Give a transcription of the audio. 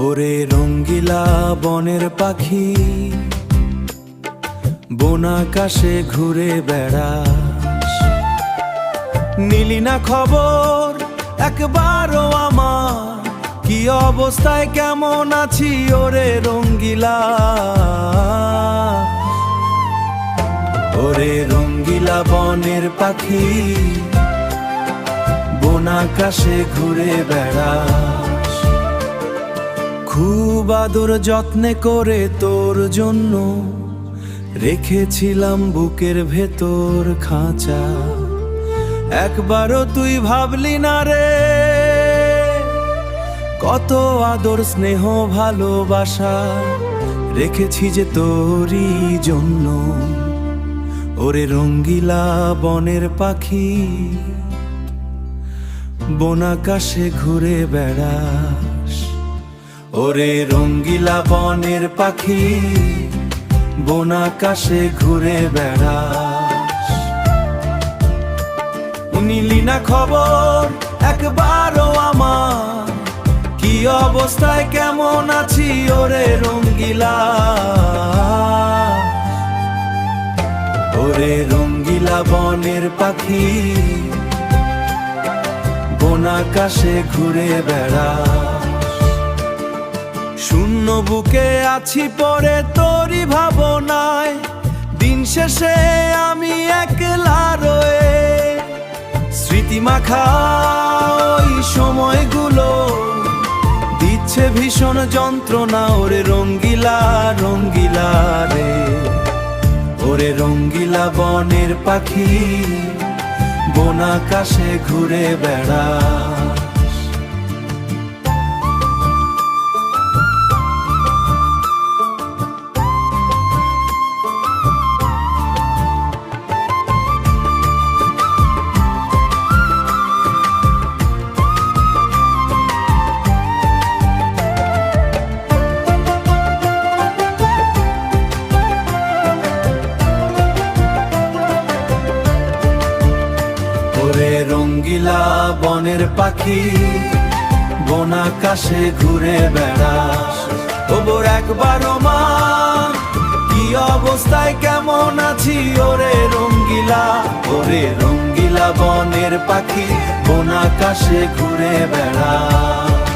ওরে রঙ্গিলা বনের পাখি, বন আকাশে ঘুরে বেড়াস, নিলি না খবর একবারও আমার, কি অবস্থায় কেমন আছি ওরে রঙ্গিলা। ওরে রঙ্গিলা বনের পাখি, বন আকাশে ঘুরে বেড়াস, খুব আদর যত্নে করে তোর জন্য রেখেছিলাম বুকের ভেতর খাঁচা, একবারও তুই ভাবলি না রে কত আদর স্নেহ ভালোবাসা রেখেছি যে তোরই জন্য। ওরে রঙ্গিলা বনের পাখি, বন আকাশে ঘুরে বেড়াস। ওরে রঙ্গিলা বনের পাখি, বন আকাশে ঘুরে বেড়াস, নিলি না খবর একবারও আমার, কি অবস্থায় কেমন আছি ওরে রঙ্গিলা। ওরে রঙ্গিলা বনের পাখি, বন আকাশে ঘুরে বেড়াস, শূন্য বুকে আছি পরে তোরই ভাবনায়, দিন শেষে আমি একলা রয়ে, স্মৃতি মাখা ওই সময়গুলো দিচ্ছে ভীষণ যন্ত্রণা। ওরে রঙ্গিলা রঙ্গিলা রে, ওরে রঙ্গিলা বনের পাখি, বন আকাশে ঘুরে বেড়াস। ওরে রঙ্গিলা বনের পাখি, বন আকাশে ঘুরে বেড়াস, ওবর একবারও মা কি অবস্থায় কেমন আছি ওরে রঙ্গিলা। ওরে রঙ্গিলা বনের পাখি, বন আকাশে ঘুরে বেড়াস।